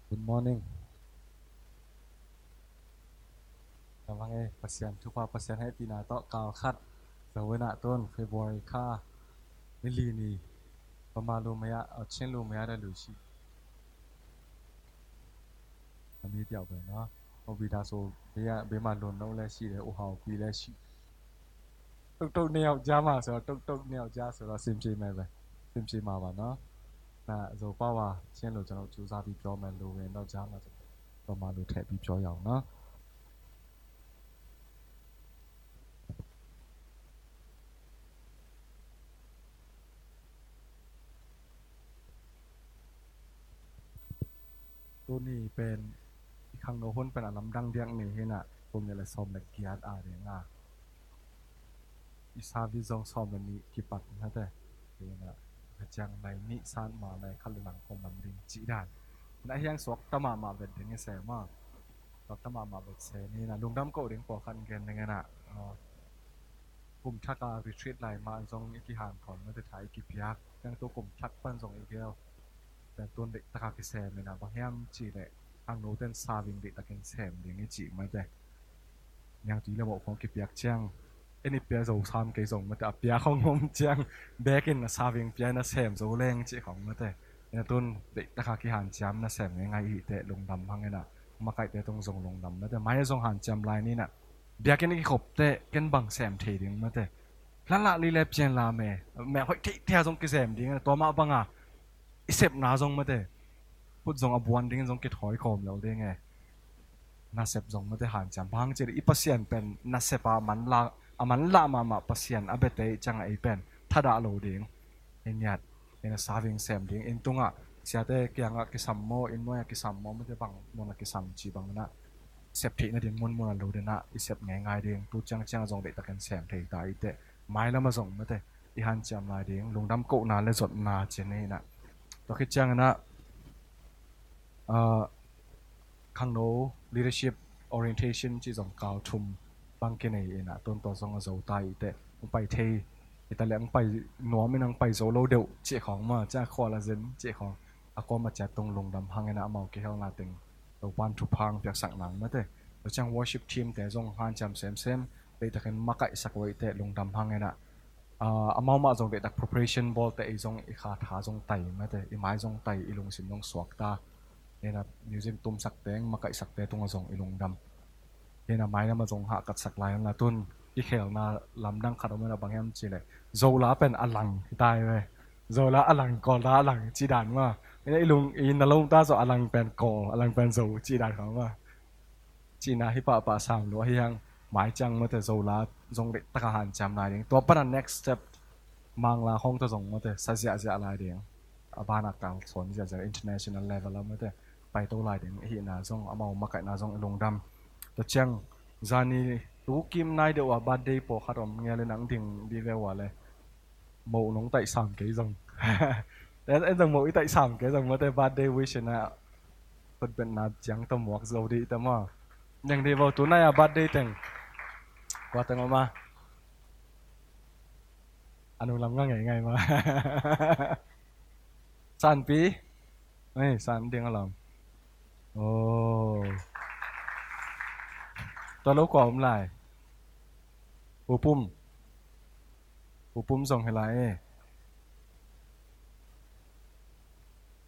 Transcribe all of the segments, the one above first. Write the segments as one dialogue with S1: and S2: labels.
S1: Good morning. Vâng ơi, pasien chupa pasien hai pina to kau khat. Zawai na ton February kha nili ni pamalu maya chen lu maya da lu shi. Ami tiao bai na. Obida so be ma lon no le shi de o hao pi le shi. Tok tok neo ja ma so tok tok neo ja so sim chi mai bai. Sim chi ma ba na. Na zo pa wa chen lu ကျွန်တော် ကြိုးစားပြီးပြောမယ်လို့ဝင်တော့ကြားမှာပမာလူထည့်ပြီးပြောရအောင်နော် ตัวนี้เป็นอีกครั้งโน้นเป็นอันลำดังเดียงนี่เห็นอ่ะผมเนี่ยเลยซ้อมเล็กกีฬาอะไรเงี้ยอีสานวิจงซ้อมมันนี้กี่ปักนะแต่เห็นอ่ะจังในนิสานมาในขั้นหลังของมันดิงจีดานในยังสวกตมาเป็นดิงเสมาสวกตมาเป็นเสนี่นะลุงดำก็ดิงปอคันเกนยังไงน่ะกลุ่มชักการรีทรีตไหลมาทรงอีกที่ห่างถอนมาแต่ถ่ายกี่พยักยังตัวกลุ่มชักปั้นทรงอีกเดียวแต่ตัวเด็กตะการกิเซมเนี่ยนะบางแห่งจีเลย ang noten saving di takin sem ding chi ma de yang ti le mo khong ki piak chang any pia zo sam ke zong ma ta pia khong ngom chang back in saving pia na sem zo leng chi khong ma te ya tun de ta kha ki han cham na sem ngai hi te lung dam hang na ma kai te tong zong lung dam na te mai zong han cham lai ni na bia ken ki khop te ken bang sem the ding ma te la la li le pian la me hoi thi thea zong ki sem ding to ma banga isep na zong ma te put zong abuan ding zong ki thoi khom lo ding e na sep zong ma te han cham bang che i pasien pen na sepa man la aman la ma pasien abete chang ai pen thada lo ding en yat en saving sem ding in tunga sia te kyanga ki sammo in mo ki sammo ma te bang mo na ki sam chi bang na sep thi na ding mon mo lo de na i sep ngai ngai ding tu chang chang zong de takan sem thei ta i te mai la ma zong ma te i han cham lai ding lungdam ko na le zot na che nei na to ki chang na khang no leadership orientation chi zong cao thum bang ke nei na ton to zong a zo tai te pai thei ita leng pai no mi nang pai zo lo deu che khong ma cha kho la zen che khong a ko ma cha tong lung dam hang na mau ke hel na ting to wan thu phang pyak sak nang ma te to chang worship team te zong han cham sem te ta kan ma kai sak wei te lung dam hang na amau ma zong de tak preparation ball te zong i kha tha zong tai ma te i mai zong tai i lung sim nong swak ta nên là museum tum sak teng makai sak te tung azong ilung dam nên là mai na ma zong ha kat sak lai na tun i khel na lam dang khat na bangem chi le zola pen alang tai we zola alang ko la alang chi dan ma nên ilung in na long ta zo alang pen ko alang pen zo chi dan khang ma chi na hi pa sam lo hi hang mai chang ma te zola zong de ta han cham lai ding to pa next step mang la hong ta zong ma te sa ja lai ding abana kang son ja international level ma te pai to lai den hi na zong amau makai na zong long dam to chang zani tu kim nai de wa birthday po khatom nge le nang ding đi ve wa le mo nong tai sam ke zong den en zong mo i tai sam ke zong ma te birthday wish na put ben na chang to muak zo di ta ma yang de wo tu na ya birthday teng wa teng ma anu lam nga ngai ngai ma san pi ei san ding alam ồตัวลูกกว่าผมหลายปูปุ่มส่งให้ไร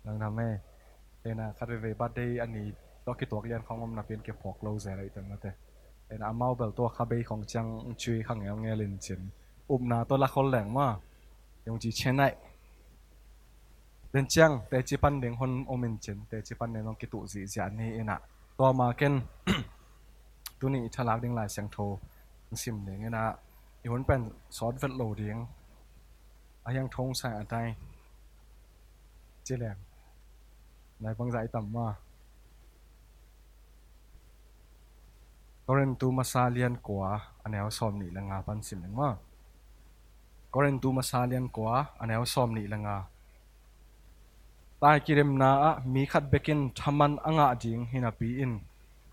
S1: ลองทำให้เอ็นะคาร์เวบัดเดย์อันนี้ตัวคิดตัวเรียนของผมนับเป็นเก็บหอกโลเซอะไรต่างๆแต่เอ็นะอามาเบลตัวคาเบย์ของจังช่วยขังเงี้ยเงี้ยเล่นเชนนาตัวละคนแหลงว่ายงจีเชนไนเล่นจังแต่จีปันเด้งคนโอเมนเชนแต่จีปันเนี่ยน้องกิตุจีจานนี้เอ็นะตัวมาเก็นตัวนี้ฉลาดเด้งหลายเสียงโทซิมเด้งนะอีคนเป็นซอสเวทโลเด้งอายังทงใส่อะไรเจแหลงในบางสายต่ำว่าก็เรนตูมาซาเลียนกว่าอันนี้เอาซ้อมนี่ละงาปันสิมหนึ่งว่าก็เรนตูมาซาเลียนกว่าอันนี้เอาซ้อมนี่ละงาตายกิเรมนามีขัดเบกินทำมันอ่างจิงหินาปีอิน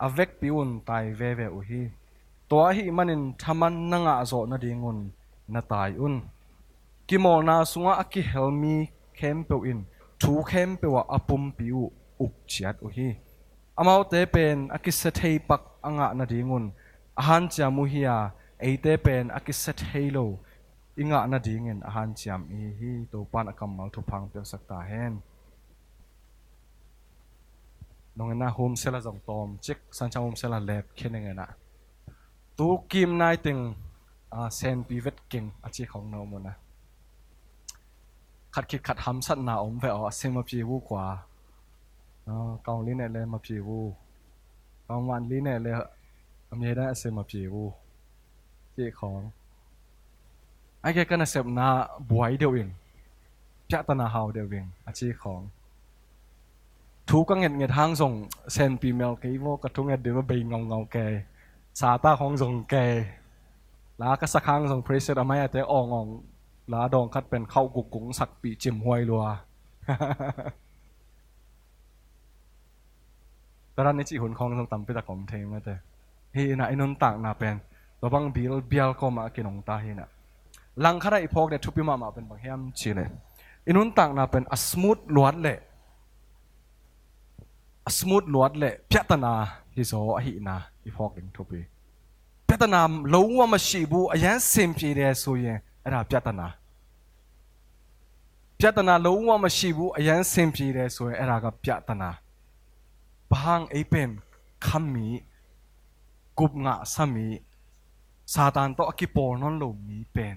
S1: อเวกปีอุนตายเวอุฮีตัวหิมันินทำมันนังอาโซนาดิงุนนาตายอุนกิโมนาสุงอากิเฮลมีเข้มเปวินทูเข้มเปว่าอปุมปิว อุกเชียดอุฮีอามาเตเป็นอากิสเทปักอ่างนาดีงุนอาหารจามุฮียาไอเตเป็นอากิสเทโลอิงะนาดีเงินอาหารจามอีฮีตัวปานอากำมัลทุพังเปียกสักตาเฮนน้องเงินนะโฮมเซลล์จงตอมเช็คสัญชาโฮมเซลล์เล็บแค่เงินนะตัวกิมนายติงเซนปีเวตเก่งอาชีพของน้องมันนะขัดคิดขัดทำสัตว์หนาอมไปอ๋อเซมาพีวูกว่ากองลิ้นเนี่ยเลยมาพีวูกองวันลิ้นเนี่ยเลยมีได้เซมาพีวูเจ้าของไอ้แกก็น่าเสพนาบวยเดียวเองเจ้าตนาหาวเดียวเองอาชีพของทุกก็เงียทางส่งเซนปีเมลกี่โวกระทุกเงียเดี๋ยวมาไปเงาแกซาตาของส่งแกแล้วก็สักครั้งส่งเพรสเซอร์ไม่อาจจะอ่องแล้วดองคัดเป็นเข้ากุกกุ้งสักปีจิมห้วยรัวตอนนี้จีหุ่นคองส่งต่ำไปตะกอมเทมาแต่เฮ้ยน่ะไอ้นนต่างน่ะเป็นตัวบางบิลก็มากินของตาเฮ้ยน่ะหลังคาได้พอกเด็ดทุบพิมาเป็นบางแฮมชีเลยไอ้นนต่างน่ะเป็นสมูทล้วนเลยสมูทล้วนเลยพิจารณาฮิโซอหินาอีพอกเด็กทุบพิจารณารู้ว่ามาชีบุอายันเซมพีเรสุยไอ้ราพิจารณารู้ว่ามาชีบุอายันเซมพีเรสุยไอ้รากับพิจารณาบางไอ้เป็นคำมีกุบงะสามีซาตานโตอกิปอร์นนโลมีเป็น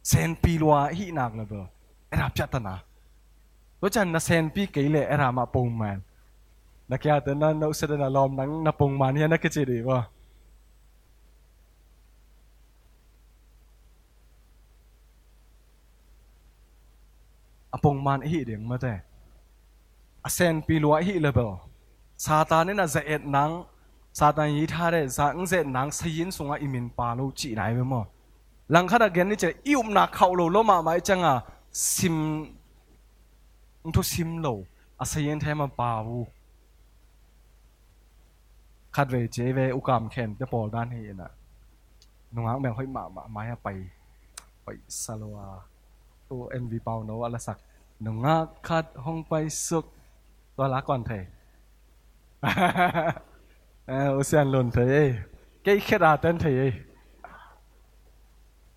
S1: เซนปีลัวหินักเลยเบอไอ้ราพิจารณารู้จักนะเซนปีเกลี่ยไอ้รามาปงมันนักยาแต่นั้นเราเสด็จลอมนังนับปงมันเนี่ยนักจิตดีวะอปงมันหิเดียงมาแต่เซนปีลัวหิเลยเบอซาตานเนี่ยน่ะจะเอ็ดนังซาตานยีท่าได้จะอึ้งเจ็ดนังสยินสงอิมินปาลูจีไหนไปมั้งหลังขณะเกินนี่จะอิวมนักเขาโลมาไม่จังอ่ะซิมทุซิมโลสยินแทมาปาวูขัดเวเจเวอุกามเข็นจะปอด้านเฮียน่ะนุ่งหางแบ่งค่อยมาไปซาลวาตัวเอ็นวีเปาโนอะไรสักนุ่งหางขัดห้องไปสุกตัวละก่อนเถอะอุเซียนหล่นเถอะเกี่ยขนาดเต้นเถอะ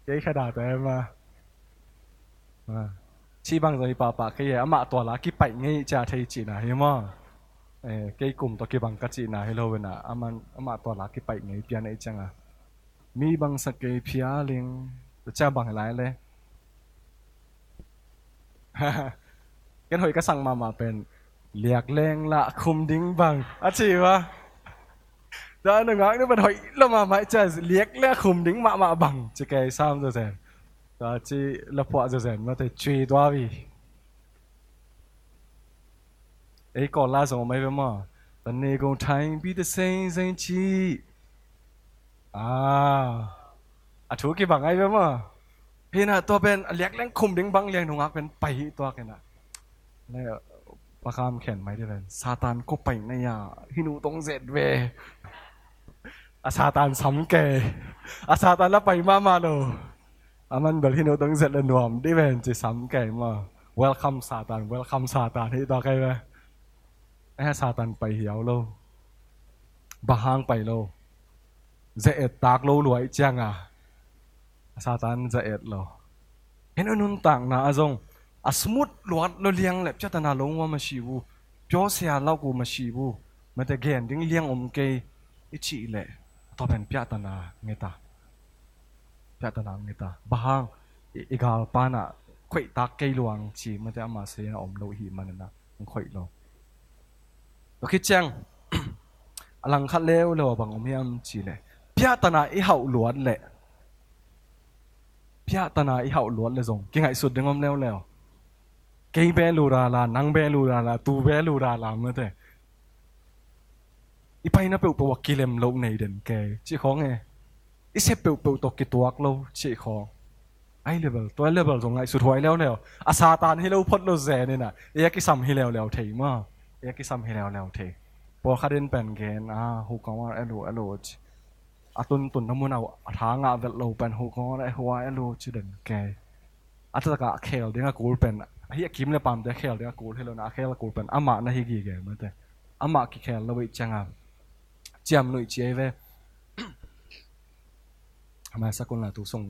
S1: เกี่ยขนาดเต้นมาชีบังจะมีป่าเกี่ยอามาตัวละกี่ไปงี้จะเทจีน่ะเห็นมั้งเกี่ยกลุ่มตัวกี่บังกัจจีน่ะเฮโลเวน่ะอามาตัวละกี่ไปงี้เปียนไอจังอ่ะมีบางสเกย์พิอาลิงจะบังอะไรเลยกันหอยก็สั่งมาเป็นเรียกแรงละคุมดิ้งบังอาชีวะđó đừng nói nó bên hội là mà mãi chờ liếc lẽ khum đính mạ bằng chỉ cái sao rồi rèn đó chỉ là phụ rồi rèn mà thể truy đoa vì ấy còn la rồi mấy mà tận này còn thay bị the same danh chi thú cái bằng ấy mà hiện àตัวเป็นเรียกแรงคุมดิ้งบังเรียงหนุ่งอักเป็นไปตัวกันนะนี่ประคำเขียนไม่ได้เลยซาตานก็ไปในยาฮินูต้องเสร็จเวอาซาตานซ้ำแกอาซาตานแล้วไปมาโลมันแบบที่เราต้องเสร็จแล้วหน่วมได้เป็นจะซ้ำแกมา welcome ซาตาน welcome ซาตานที่ต่อใครไหมไอ้ซาตานไปเหี่ยวโลบ้าหางไปโลจะเอ็ดตากโลรวยจังซาตานจะเอ็ดโลเห็นอนุนต่างนะอาจงสมุดหลวดเราเลี้ยงแหละเจ้าตนาลงว่ามาชีวูจ่อเสียเล่ากูมาชีวูมันแต่เกณฑ์ดิ้งเลี้ยงอมเกยอิจิเละตัวเป็นพิจารณาเงตาพิจารณาเงตาบางอีกาปานะคุยตาเกยหลวงชีมันจะมาเสียอมโลหิมันนะมันคุยเราเราคิดจังอลังคัดเลี้ยวเราบางอมยามชีเละพิจารณาอีเหาหลวดเละพิจารณาอีเหาหลวดเลยส่งเก่งไงสุดดึงอมแล้วเกยเบลูราลานังเบลูราลาตูเบลูราลาเมื่อแต่อีไปนะเปิลตัวกิเลมโลในเด่นแกจีของไงอีเซเปิลตัวกิตัวกโลจีของไอเลเวลตัวเลเวลตรงไงสุดท้ายแล้วอาซาตานให้เราพดเราแซเนี่ยนะเอยกิซัมให้แล้วเทมาเอยกิซัมให้แล้วเทพอคาเดนเป็นเกนหูกองว่าเอโลตุนน้ำมันเอาทางเวลโลเป็นหูกองว่าหัวเอโลจีเด่นแกตะกะเคลเดี๋ยวกูเป็นเฮียคิมเลยปั๊มเดี๋ยวเคลเดี๋ยวกูให้เรานะเคลกูเป็นอามานะฮิกีแกมันแต่ ama ki khel lo changa chiam noi che ve mà sao con là tu song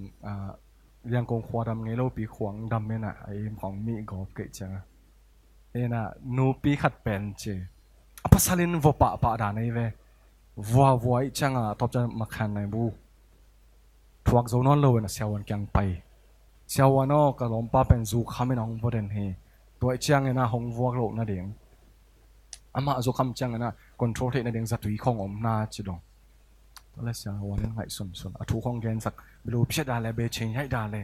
S1: yang kong khwa dam ngai lo pi khwang dam me na ai khong mi gop ke changa ena nu pi khat pen che apa salin vo pa da nei ve vua vua changa top cha makhan nai bu thuak zo non lo na siawan kyang pai siawano ka lompa pen zu khamen ong voden he toi chiang ena hong vuak lo na ding ama zo kham chang na control the na ding zatui khong om na chidong la sia wan ngai sun sun a thu khong gen sak blu phet da le be chen hai da le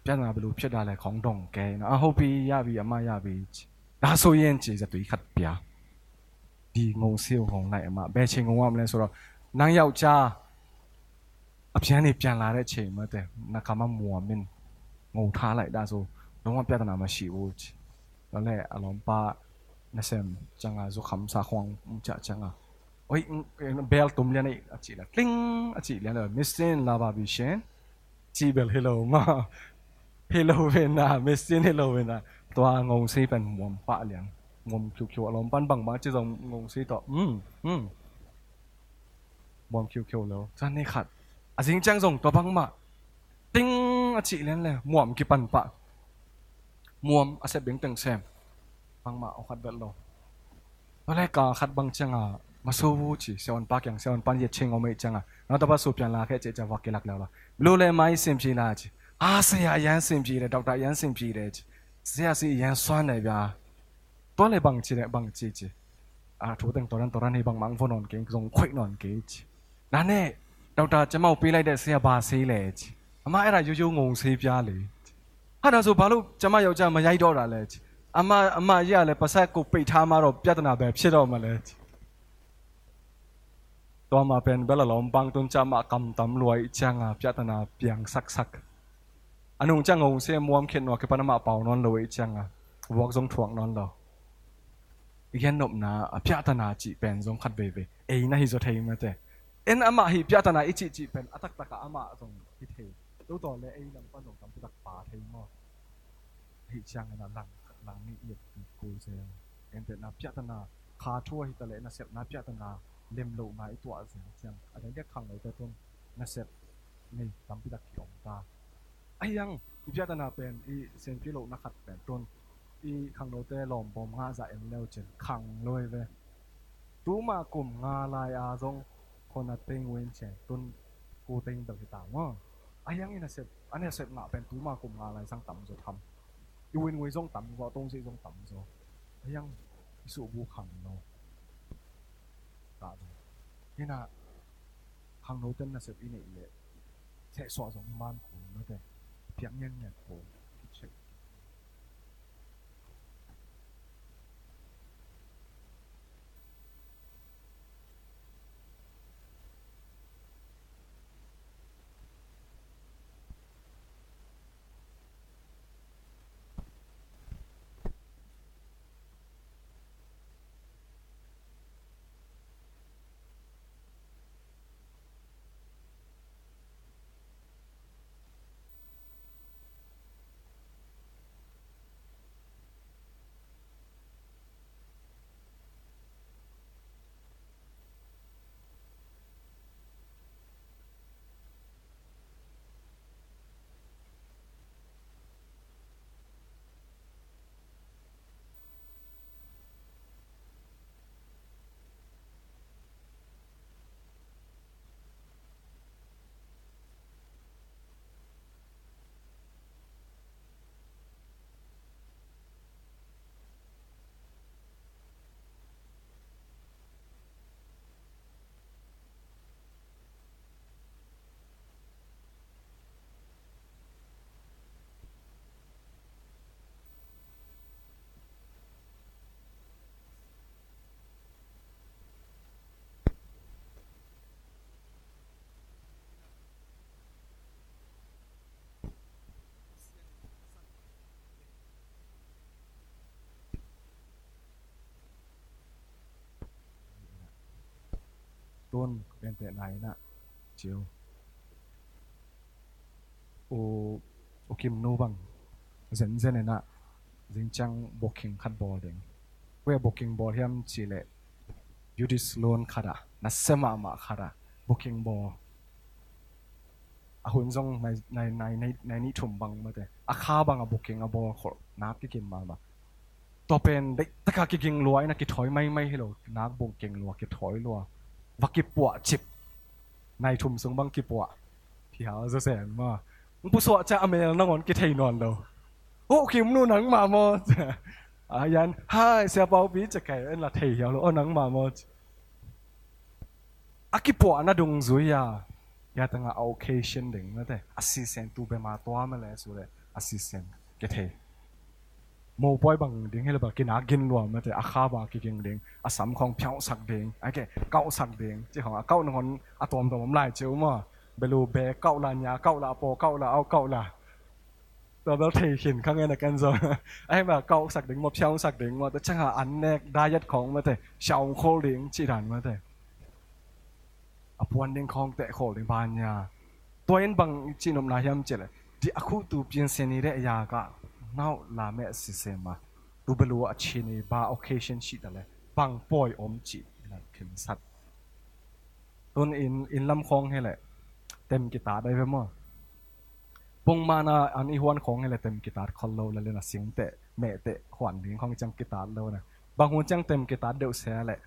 S1: pya na blu phet da le khong dong ke na a ho pi ya bi ama ya bi da so yen chi zatui khat pya đi ngô siêu hồng này mà bé chơi ngô am lên số đó nàng yau cha áp chén này chén lá đấy chơi mà thế na kama mua mình ngô tha lại đa số đúng không biết là mà xỉu đó là alom pa na xem chẳng à dù khăm sa khoang chả chẳng à ôi bell tụm lên này chị là kling chị lên là missing là bà bị xén chị bell hello mà hello bên na missing hello bên na toa ngô si bên mua pa liền ngom kiu kiu alom pan bang ba chứ dòng ngông si to mồm kiu kiu lâu cho nên khát à dính trang dòng to bang mà tinh chị lên là mồm ki pan pa mồm à sẽ biến từng xem bang mà ông khát vật lâu nó lại cả khát bang chăng à mà sâu vu chỉ seon pa kyang seon pan yết ching ông ấy chăng à nó tập sụp chăng là cái chế cho vạc cái lạc lâu là lưu lên mai xem chi là chứ à sẽ à yan xem chi đấy đọc đại yan xem chi đấy sẽ sẽ yan xoan này biaตัวเลยบางจีเนี่ยบางจีถูแต่งตัวนั้นให้บางมังฟนอนเก่งทรงควินอนเก่งนั่นเนี่ยเราจะมาปีไรเดเสียบาสีเลยอามาอะไรยูงงสีพิอาเลยถ้าเราสูบพาลุจะมาอยู่จะมาย้ายดอร์เลยอามาเยอะเลยภาษากูไปทำมาเราพิจารณาแบบเชื่อเรามาเลยตัวมาเป็นเวลาเราบางตุนจะมากำตำรวยจังพิจารณาเพียงสักอันนู้นจะงงเสียมัวมเข็นว่าคือปนมาเป่านอนรวยจังวอกทรงถ่วงนอนเรายังนบนาพิจารณาจีเป็นทรงขัดเบเอ้ยน่าฮิโซเทมาแต่เอ็นอามาฮิพิจารณาอีจีเป็นอัตตะกะอามาทรงฮิเทตัวต่อเลยไอ้หลังป้าทรงทำพิทักษ์ป่าเทมอฮิจังนะหลังนี่เอียดกูเซลเอ็นเป็นนาพิจารณาคาทั่วฮิตะเลน่าเสพนาพิจารณาเล็มโลมาอีตัวเสียงจังอันนี้เรียกขังเลยแต่ต้นน่าเสพนี่ทำพิทักษ์ขีองตาไอ้ยังพิจารณาเป็นอีเซนพิโลนักขัดเป็นต้นอีขังโนเตลอมบอมงาจะเอ็มเลวเจนขังเลยเว้ตู้มากลุ่มงาลายอาซงคนนัดเต็งเวนเชนตุนกูเต็งแบบที่ต่างว่าไอ้ยังนี่นะเสร็จอันนี้เสร็จหนาเป็นตู้มากลุ่มงาลายสังต่ำจะทำอีเวนเวซงต่ำกว่าตรงสิซงต่ำจะไอ้ยังสูบบูขังเนาะตาดูนี่นะขังโนเต็นนะเสร็จอีนี่เลยแค่สอดสองมันขู่นั่นแต่เพียงยังเนี่ยโผล่เช็คต้นเป็นแต่ไหนน่ะเจียวโอคิมนูบังเซนเซนน่ะจิงจังบ็อกกิ้งคัดบอลเด้งเว้ยบ็อกกิ้งบอลเฮียมจีเล่ ยูดิสโลนขดานัสเซมามาขดาบุกิงบออาหุ่นจงในนี้ทุ่มบังมาเตะอาข้าบังอาบุกิงอาบอลขอนักกินมาบ่ตัวเป็นเด็กตะกากิงลัวนะกิถอยไม่ให้เรานักบุกิงลัวกิถอยลัววักกิปวดจิบในทุ่มทรงบังกิปวดที่หาจะแสนมามึงผู้สวดจะอเมริกันนั่งอนกิเทนอนเราโอ้คิมนู่นหนังมาหมดอายันฮ่าเสียเปาปีจะแก่เอ็นละเทียวแล้วหนังมาหมดอากิปวดน่าดงซุยยาตั้งเอาเคชันเด้งนั่นแต่อาศิเซนตูเบมาตัวมาเลยสุดเลยอาศิเซนกิเทโมบอยบังเด้งให้เราบอกกินอากินรวมนั่นแต่อาข้าบากินเด้งอาสามของเพียวสักเด้งไอ้แกเก้าสักเด้งที่ของอาเก้าหนึ่งคนอาตัวมันไล่เจ้ามาเบลูเบเก้าลานยาเก้าลาโปเก้าลาเอาเก้าลาตัวเราเทขินข้างในนักกันซะไอ้แบบเก้าสักเด้งมาเพียวสักเด้งมาแต่ช่างอันแนกได้ยัดของมาแต่ชาวโคเลี้ยงจีรันมาแต่อพวนเด้งของแต่โคเลี้ยงบานยาตัวเองบังจีนอมนายามเจเลยที่อาคูตูเปลี่ยนเซนีเรยากะน่าลาเมสิเซมาดูเบลูอาชินีบาโอเคชันชีตอะไรบังปอยอมจีนั่นขึ้นสัตต้นอินลำคองให้แหละเต็มกีตาร์ได้ไหมมั้งปงมานะอันนี้หวนของให้แหละเต็มกีตาร์คอลโลแล้วเลยนะเสียงเตะเมะเตะหวนดิ้งของจังกีตาร์แล้วนะบางคนจังเต็มกีตาร์เดือดเสียแหละ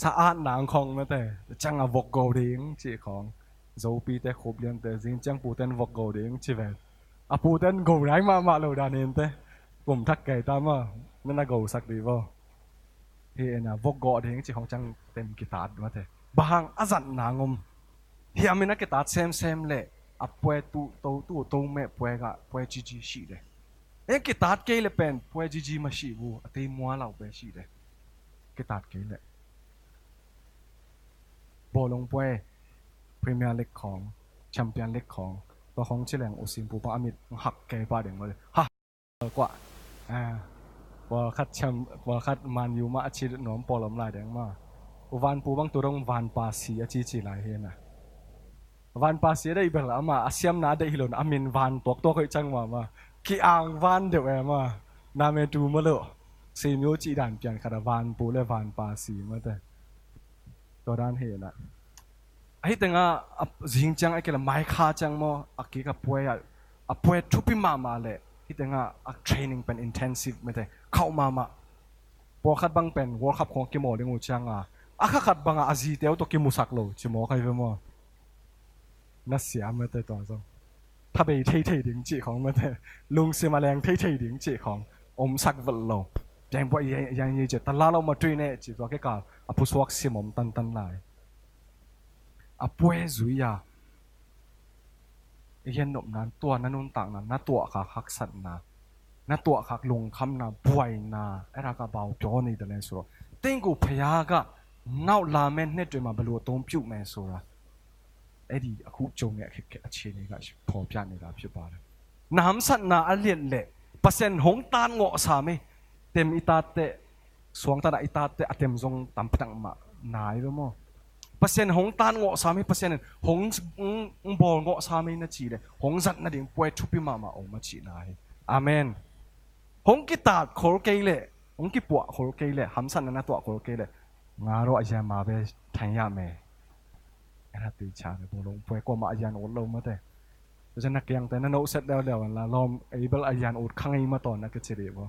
S1: สะอาดหนังของนั่นแต่จังอ่ะวกโกดิ้งจีของโจปีแต่ขบเลี้ยงแต่จริงจังปูเต้นวกโกดิ้งจีเวอ่ะปูเต้นโกไรมาเลยดานเองแต่ผมทักไก่ตามว่านั่นน่ะโกสักดีบ่เฮียนะวกโกดิ้งจีของจังเต็มกีตาร์มาแต่บางอาจันนางมเฮียมีนักกีตาร์เซมเลยอ่ะป่วยตู้แม่ป่วยกะป่วยจีชีเลยเอ้กีตาร์เกย์เลยเป็นป่วยจีมาชีบูอ่ะเต็มมัวเราเป็นชีเลยกีตาร์เกย์เลยบอลลงป่วยพรีเมียร์ลีกของแชมเปี้ยนลีกของตัวของเฉลิมอุสิมปูปามิดหักเกย์ป้าเด้งเลยฮะกว่าว่าคัดแชมป์ว่าคัดมันยูมาอาชีพหนอมปอลมลายแดงมาวันปูบังตัวรงวันปาสีอาชีพจีไรเฮนะวันปาสีได้เบลอามาอาเซียมนาได้ฮิโลนอามินวันตัวเคยจังมาขี้อ่างวันเดียวมานาเมดูมาเลยซีมิวจีด่านเปลี่ยนคาราวันปูเลยวันปาสีมาแต่ตัวด้านเฮนะไอ้แต่งอ่ะจริงจังไอ้เกล้าไม่ขาจังมั้งอ่ะกี่กับป่วยอ่ะป่วยทุบปีมาเลยไอ้แต่งอ่ะเทรนนิ่งเป็น intensive ไม่ได้เข้ามาพอขัดบังเป็น World Cup ของกิโมลิงูจังอ่ะขัดบังอาจีเตียวตัวกิมุสักโลจิโมใครเป็นมั้งน่าเสียไม่ได้ตัวจงถ้าไปเทดิ้งจีของไม่ได้ลุงเสียมาแรงเทดิ้งจีของอมสักวันโลยังป่วยยังยี่เจตลาเรามาด้วยเนี่ยจีตัวแค่ก่อนอ่ะผู้สวักเสียมตันไล่อ่ะป่วยจุยเย็นหนมนั้นตัวนั้นนุ่นต่างนั้นน่าตัวคักสัตว์นะน่าตัวคักลงคำนะป่วยนะไอ้รักเบาจอนี่แต่เล่นสุดเต็งกูพยากะน่าลาเมนเนี่ยจะมาบรรลุต้มผิวแม่สุดไอ้ดีคู่จงเนี่ยแค่เชนี่ก็พอพิจารณาพิบาลน้ำสัตว์น่าเลียนเละเปอร์เซ็นต์หงตานเงาะสามีเต็มอิตาเตะสวงตาอิตาเตะเต็มทรงตำพนังมานายไปมั้งเปอร์เซ็นต์หงตานเงาะสามีเปอร์เซ็นต์หงบอลเงาะสามีน่าจีเลยหงสัตว์น่าดิ่งป่วยทุบปีมาออกมาจีนายอาเมนหงกิตาโคลเกย์เลยหงกิปัวโคลเกย์เลยหำสันนั่นตัวโคลเกย์เลยงาโรอาจารย์มาเบทันยาเมไอ้รัตติชาเนี่ยพอลงป่วยก็มาอาจารย์อดลงมาแต่เพราะฉะนั้นยังแต่นั่นเอาเสร็จแล้วละลอมไอ้เบลอาจารย์อดข้างไอ้มาตอนนักเฉลี่ยบ่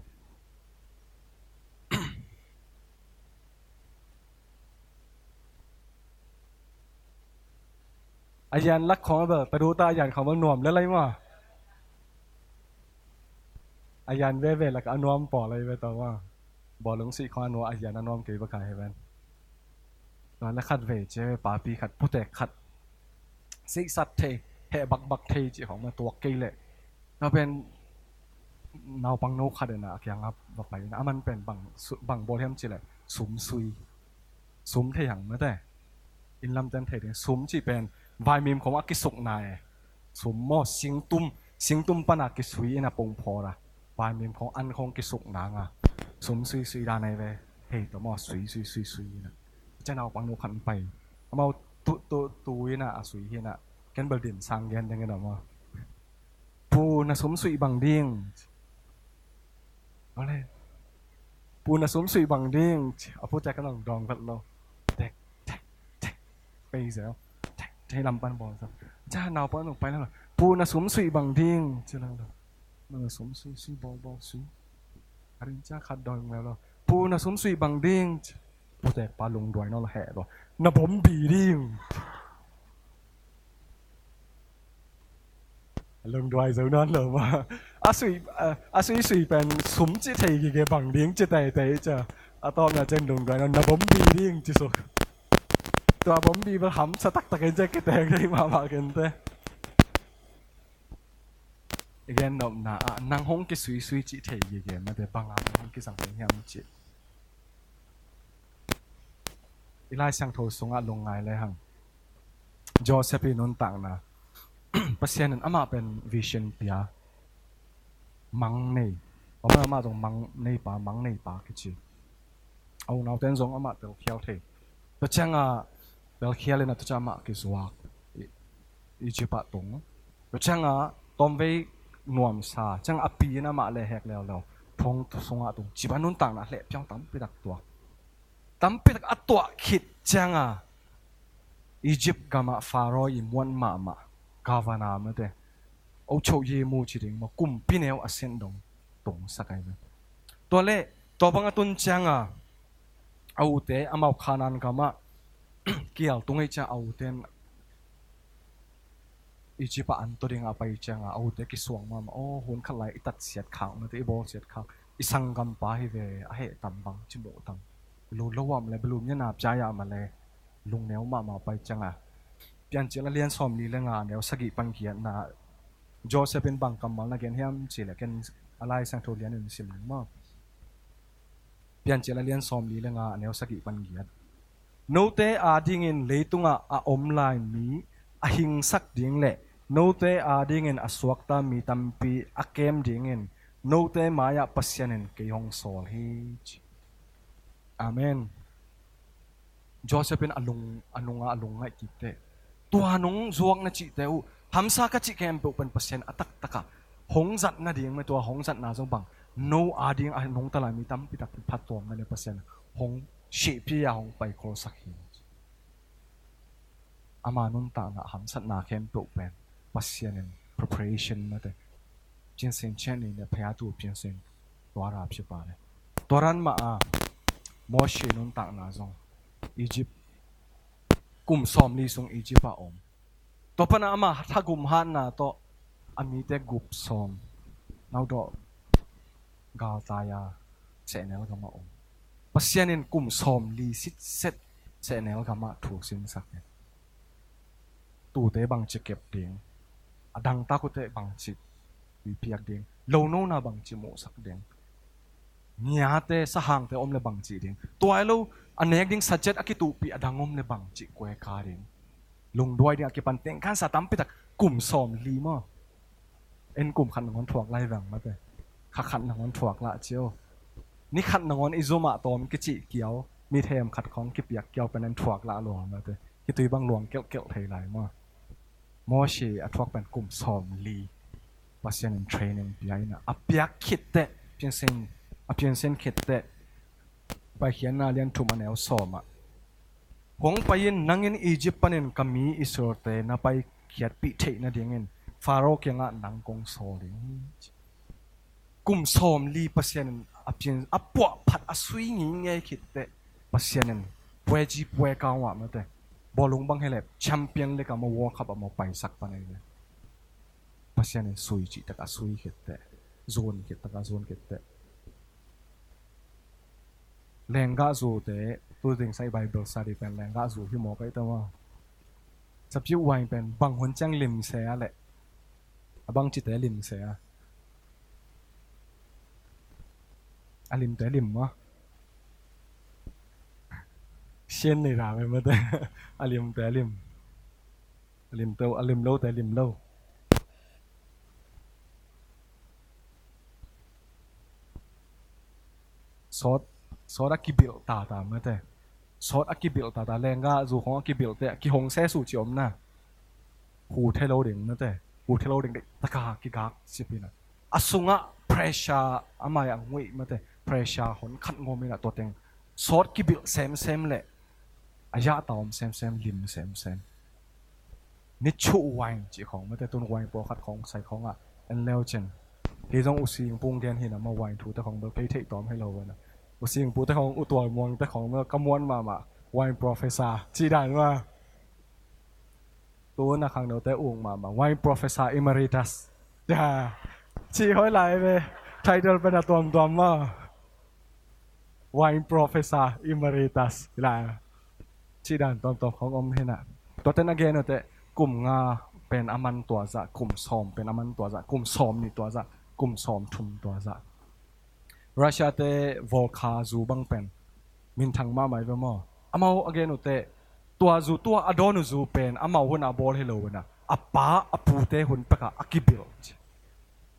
S1: อาจารย์รักของเบลไปดูตาอาจารย์ของมันหน่วมแล้วอะไรมาอาจารย์เว่แล้วก็อนวมปออะไรไปต่อว่าบ่หลงสีข้อนัวอาจารย์อนวมเกี่ยวกับใครให้เป็นตอนแล้วขัดเวเจปาปีขัดผู้แต่ขัดสิสัตเทเหบักเทจีของมาตัวเกย์เลยเราเป็นนาวปังโนขัดนะอย่างครับบอกไปนะมันเป็นบังโบเทมจีเลยสุมซุยสุมเทียงไม่ได้อินลำเต็มเทียงสุมจีเป็นวายมีมของอากิสุกนายสุมหม้อสิงตุ้มปนักกิสุยนะปงพอละวายมีมของอันของกิสุกนางสุมซุยด้านในเว้เฮ้ยตัวหม้อซุยนะจะนาวปังโนขันไปเอาตุยนะสุยเฮนะกันเบลดินสังเกนยังไงนะมั้งปูนะสมสุยบังดิ้งอะไร ปูน่ะสมสุยบังดิ้งเอาพูดใจกันลองดองกันเราแทกแทกแทกไปเสียแทกให้ลำปันบอลสักจ้าหนาวปอนลงไปแล้วปูน่ะสมสุยบังดิ้งจะแล้วน่ะสมสุยสุยบอลบอลสุยอะไรจ้าขัดดอยแล้วเราปูน่ะสมสุยบังดิ้งพูดใจปลาลงดอยนั่นละแห่ตัวน่ะผมบีดิ้งลงดอยเจ้านั่นเลยว่าอาสุยเป็นสมจิตให้กี่บังดิ้งจิตแต่จะอาตอมน่ะเจงลงดอยน่ะผมบีดิ้งจิสุตัวผมบีมาทำสตักตะเกียงจะแตกได้มากันเต้อีกอย่างนึงนะนางหงกิสุยจิตให้กี่มาแต่บางอันหงกิสังเป็นยังจิตอีไลสังโทสงลงไงเลยฮังโจเซฟินนต่างนะปัศยานันอามาเป็นวิชั่นเปียมังเนยผมว่าอามาตรงมังเนยป่าคิดจีเอาหน้าเต้นทรงอามาเตลเขียวเทตัวเจ้าเตลเขียวเลยนะตัวเจ้ามาคิดสวากอีจิปะตรงตัวเจ้าตอมเวหน่วมซาเจ้าอปีนะมาเลยแหกแล้วพงทรงตรงจีบันนุนต่างนะเละเพียงตั้มไปตักตัวคิดเจ้าอียิปต์กามาฟาโรห์อิมวันมากาวานาเมื่อเดเอาโชยมูจิริงมากุมปีเนวอาเซนดงตรงสักไงตัวเล่ตัวบังตุนเจ้าเอาเตะอามาขานันกามาเกี่ยวตรงไอ้เจ้าเอาเตนอีจิปต์อันตัวเด้งอาไปเจ้าเอาเตะกิสวงมาโอ้หุ่นขัดไหลตัดเสียดขางมาเตะบอลเสียดขางอีสังกัมปะฮิเวะเหตัมบังจิโบตังลุละวามเลยบลูเนี่ยนาบใจยามาเลยลุงเนวมาไปจังเปลี่ยนจิละเลียนสอมลีเลงานเนวสกิปังเกียนนะโจเซเป็นบังกัมมัลนะเกนเฮียมจิละเกนอะไรสังโทเลียนนิสิมมาเปลี่ยนจิละเลียนสอมลีเลงานเนวสกิปังเกียนโนเตอาดิ้งอินเลยตุงอาอมไลน์มีอาหิงสักดิ้งเล่โนเตอาดิ้งอินอาสวกตามีตัมปีอาเกมดิ้งอินโนเตมายาปัสยานินเกยองโซลฮิจอาเมนโจเซเป็นอลุงไงกิเตตัวน้องจวงนะจิเตอุทำซากจิเกมเป็นเปอร์เซ็นต์อัตตะกะหงจัดนะดิ้งไม่ตัวหงจัดน่าจงบังโนอาดิ้งน้องตลาดมีตั้มปิดพัดตัวมันเนี่ยเปอร์เซ็นต์หงชีพิยาหงไปโคสักหินอามานุนตานะหำสัตนาเกมเป็นเปอร์เซ็นต์ preparation มาเตจินเซนเชนเนี่ยพยาตูจินเซนตัวราบชิบาเลยตัวรันมาโมเชนุนตานะจงอียิปต์กุมซอมลีสงอียิปต์อมตัวปนอามาถ้ากุมฮันนะตัวอามีแต่กุบซอมนาดอกาตายาเสนลกามาอมปัศยานินกุมซอมลีสิทเซตเสนลกามาถูกสินสักเนี่ยตู้เตบังจะเก็บเดียงดังตาคุเตบังจิวิพียกเดียงโลโนนาบังจิโมสักเดียงเนี่ยเตสหางเตอมเลบังจิเดียงตัวไอ้เราอันนี้ดิ้งสัจจะกิตูปีอดังอมเลบังจิกวยคาเดียงลงด้วยเดียกิปันเต็งขันสะตั้มไปตักกลุ่มซอมลีมั้งเอ็นกลุ่มขันหนังถวกไล่แหวงมาเตะขันหนังถวกละเจียวนี่ขันหนังอิโซมาตอมกิจิเกียวมีเทมขัดของกิเปียกเกียวเป็นนันถวกละหลวงมาเตะกิตุยบังหลวงเกี่ยวไทยไหลมั้งโมเชอัทวกเป็นกลุ่มซอมลีปัสยานินเทรนนิ่งปีไอนะอภิยักคิดเตะเพียงเส้นคิดเตะไปเขียนนาเลียนทุ่มอันเอลซอมะหงไปยินนังอินอียิปต์ปนินกัมมีอิสราเอลนะไปเขียนปีเทนะเดียงอินฟาโรห์ยังอ่ะนังกงโซลิงกุมซอมลีปัสยานินอภิยันอปวะพัดอสุยงิงเงยคิดเตะปัสยานินป่วยจีป่วยกาวะมาเตะบอลลงบังให้เล็บแชมเปี้ยนเลยกับมาวอลคัพมาไปสักปานเลยปัสยานินสุยจีตะกะสุยคิดเตะโซนคิดตะกะโซนคิดเตะแรงกะสูเตะตัวเองใส่ไบเบิลสารีเป็นแรงกะสูที่หมอไปแต่ว่าจะพิวไวเป็นบางคนจังลิมเสียแหละบางจิตเตะลิมเสียลิมเตะลิมวะเช่นในราไม่มาเตะลิมเตะลิมเตะลิมเล่าเตะลิมเล่าซอสอักกิบิลตามาเตะซอสอักกิบิลตาแรงก็จู่ของอักกิบิลเตะกิหงเสสูจิอมนะหูเทโลเด้งมาเตะหูเทโลเด้งตะกากิกากสิบินะอสุงะเพรสชาอามาอย่างงุยมาเตะ pressure hon khat ngomina to teng short ki bil sem le aya taom sem lim sem ni chu wine chi khong ma te tun wine po khat khong sai khong a en leo chen hi jong u sing pung dian hi na ma wine thu te khong be pe thei tom hello na u sing pu te khong u tual muang te khong ma kamon ma wine professor chi dan ma tu na khang no te ung ma wine professor emeritus ja chi hoi lai ve title pe na tom ma wine professor emeritus la chi dan tom khong om he na to ten again no teกลุ่มงาเป็นอามันตัวจะกลุ่มซอมเป็นอามันตัวจะกลุ่มซอมนี่ตัวจะกลุ่มซอมทุมตัวจะรัสเซียเตวอลคาจูบังเป็นมินทังมาไม่เป็นมั้งอามาอเกนุเตตัวจูตัวอดอนุจูเป็นอามาหุ่นอาบอลเฮโลนะอาป้าอาปูเตหุ่นปะกะอากิบิล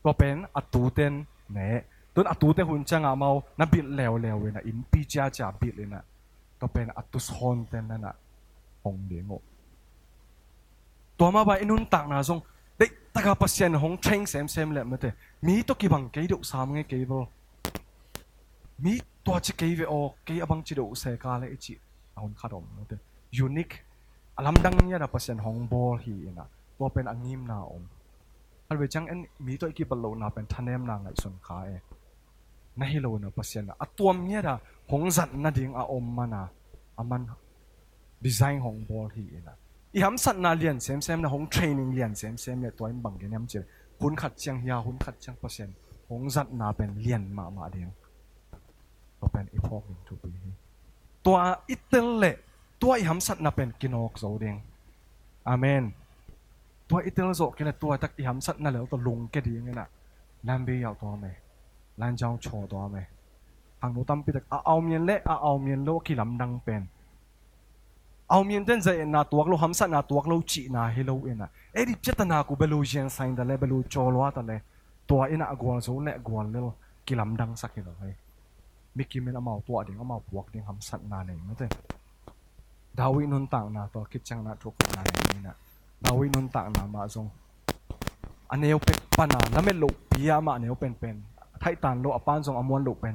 S1: ตัวเป็นอาตูเตนเน่ตัวอาตูเตหุ่นจังอามานับบิลเลวเวนะอินปีจ้าบิลเลยนะตัวเป็นอาตุสฮอนเตนนั่นน่ะหงเดียงโตัวมาไปอินุนตักนาทรงเด็กตะกับปัสยันหงเทงเซมเลยมั้งแต่มีตัวกี่บังเกยดุสามไงเกยบอมีตัวจะเกยเวอเกยบังจิดุเสกาเลยอีจิเอาหนขาดอมมั้งแต่ยูนิคอลัมดังเนี่ยนะปัสยันหงบอลฮีนะตัวเป็นอังยิมนาอมอันเวจังเอ็นมีตัวกี่บอลโลนาเป็นทันเนมนางไงส่วนขานั่นฮิโลนะปัสยันนะตัวเนี่ยนะหงจัดนาดิ่งอาอมมานะอามันดีไซน์หงบอลฮีนะอีหำสัตนาเลียนเซมนะหงเทรนนิ่งเลียนเซมเลยตัวอินบังเกนยำเจหุ่นขัดเชียงยาหุ่นขัดเชียงเปอร์เซ็นต์หงสัตนาเป็นเลียนมาเดียวตัวเป็นอีพอกหนึ่งทุกปีตัวอิตเตลเล่ตัวอีหำสัตนาเป็นกินอกโซเดียงอาเมนตัวอิตเตลโซกินตัวตักอีหำสัตนาแล้วตัวลุงแกดีงั้นน่ะลันเบียาวตัวไหมลันเจ้าโชว์ตัวไหมทางโน้ตตั้มปีตักเอาเมียนเล่เอาเมียนโลกิลำดังเป็นเอาเมียนเต้นใจนาตัวเราหำสัตนาตัวเราจีนาเฮโลเอ็นะเอ็ดิเจตนากูเบลูเจียนไซน์แต่เลยเบลูโจลวะแต่เลยตัวเอ็นะกวนโซเนะกวนเลยกิลำดังสักเหรอเฮ้ยมิกิมันเอามาตัวเดียวเอามาพวกเดียวหำสัตนาเนี่ยไม่ใช่ดาวินุนต่างนาตัวคิดจังนาทุกนายนี่นะดาวินุนต่างนามาทรงอันนี้เป็นปัญหาแล้วไม่ลุปียมาอันนี้เป็นไทยตันโลอปานทรงอมวนลุเป็น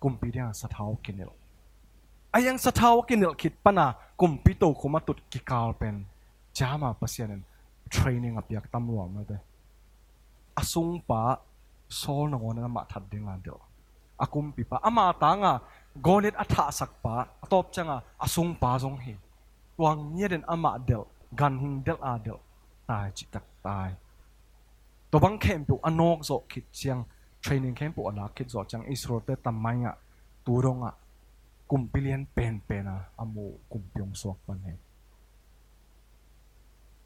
S1: กลุ่มปีเดียสะเท้ากินเนี่ยไอ้ยังสะเท้ากินเนี่ยคิดปัญหากลุ่มปีโตคุมาตุดกิกาลเป็นจ้ามาเปอร์เซ็นต์เทรนนิ่งกับอยากตำรวจมาเด้อสุงปะโซนงอนนั่นมาทัดเดียงานเดียวอากุมปีปะอามาตังอ่ะโกเลตอัฐสักปะตบจังอ่ะอสุงปะจงเฮวังเนี่ยเดินอามาเดียวกันหิงเดียวเดียวตายจิตตายตัวบังเข้มปุอนอกโซคิดเชียงเทรนนิ่งเข้มปุอนาคิดโซจังอิสโรเตตัมไมอ่ะตัวดงอ่ะกลุ่มพิเลียนเป็นอ่ะอามูกลุ่มพิองสวกปันเฮ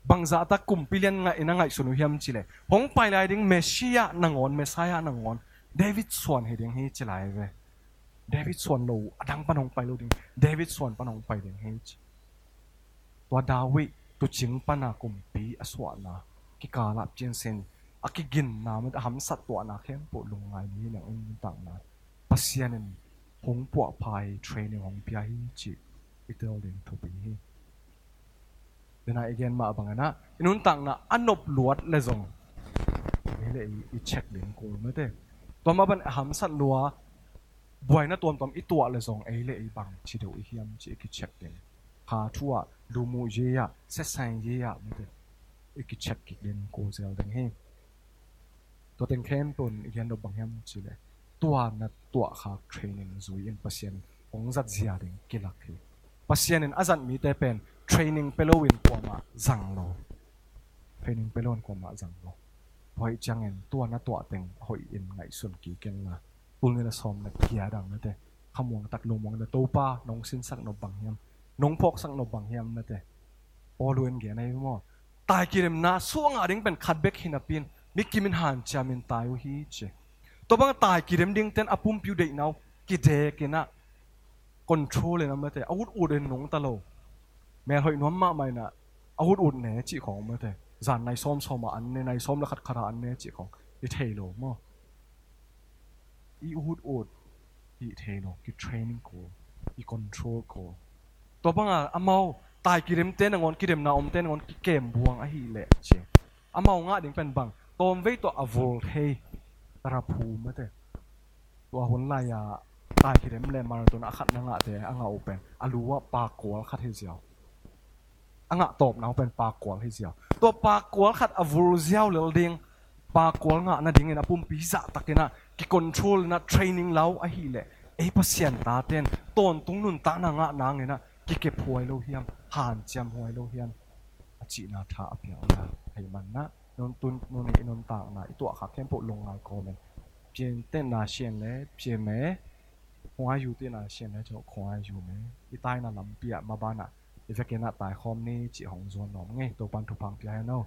S1: บางจากตะกลุ่มพิเลียนไงนั่งไงสุนุยมจิเลหงไปเลยดิ้งเมสซิยะนางอนเมสไซยะนางอนเดวิดส่วนเฮดิ้งเฮจิไลเวเดวิดส่วนโลดังปนองไปโลดิ้งเดวิดส่วนปนองไปดิ้งเฮจตัวดาวิตัวจิงปนากลุ่มปีอสวานากิกาลับเจนเซนอากิกินนามันหำสัตตัวนาเข้มปุลงไงนี้เนี่ยอุ้งต่างนาปัสยานินหงปวดภัยเทรนนิ่งของพิอาฮิจิอิตาลีทุกปีเดี๋ยวนะอีกอย่างมาบางนะอินุนต่างนะอันนบลวดเลยจงนี่เลยอีเช็คเลี้ยงกูไม่ได้ตัวมาเป็นหำสัตลัวบ่อยนะตัวอีตัวเลยจงไอ้เลยบางชิดเอาอีเฮียมจีอีเช็คเลี้ยงหาทั่วดูมูเยียเซสไซเยียไม่ได้อีเช็คเลี้ยงกูเซลดังเฮตัวเต็งเข้มปนอีกอย่างดบบางเฮียมจีเลยตัวนัดตัวขาเทรนนิ่งจุยอินพัศยันองจัดเสียดิ่งกิลักฮีพัศยันอาจารย์มีแต่เป็นเทรนนิ่งเปโลวินกว่ามาจังโลเทรนนิ่งเปโลวินกว่ามาจังโลพอยจังเงินตัวนัดตัวเต็งหอยอินไงส่วนกี่เก่งนะปุลเงินสอมนัดเกียดังนั่นแต่ขมวงตักลงมองนัดโตป้าน้องสินสักนบบางเฮียมน้องพกสักนบบางเฮียมนั่นแต่พอรวยเงี้ยในมั่วตายกิเลมนาส่วงอะไรเป็นขัดเบกหินาปินมิกิมินหันจามินตายวฮีเจตัวบางตายกิเลมดิ้งเต้นอปุ่มพิวเดนเอากิเดกินะคอนโทรลเลยนะนั่นแต่อาวุธอุดเอ็นน้องตะโลแม่หอยน้ำมาไม่นะอาวุธอุดเนี่ยจีของนั่นแต่จานในซ้อมมาอันในซ้อมแล้วขัดขราอันเนี่ยจีของอีเทโลมั่วอีอาวุธอุดอีเทโลอีเทรนนิ่งกูอีคอนโทรลกูตัวบางอาเมาตายกิเลมเต้นงอนกิเลมนาอมเต้นงอนเกมบวงไอ้เละเจอาเมางะดิ้งเป็นบางตัวเวตัวอโวลเฮตราภูมิแต่ ตัวหุ่นไล่อะตายที่เริ่มเล่นมาราธอนขัดนั่งอะแต่อ่างเอาเป็นอารู้ว่าปากกัวขัดให้เสียวอ่างตบนะเป็นปากกัวให้เสียวตัวปากกัวขัดอวูเซียวเหลือเดียงปากกัวงะนั่นดิ้งเงินปุ่มพิซซ่าตักเนะกิคอนโทรลนะเทรนนิ่งเล้าไอ้เหี้ยไอ้พัศยันตาเต้นต้นตรงนู้นตานางะนางเงินนะกิเก็บหวยโลเฮียมหันจำหวยโลเฮียมจีน่าท้าเปียวนะให้มันนะนนตุนนนนี่นนต่างนะไอตัวขัดแค่ปวดลงงานก็มันเปลี่ยนเต้นนาเชียนเลยเปลี่ยนไหม คงอายุที่น่าเชื่อนะจ๊ะคงอายุไหมอีตายน่ะลำเปียมาบ้านอ่ะอีจะกินอ่ะตายคอมนี่จีของส่วนหนอมไงตัวปันทุพังเปียให้เนาะ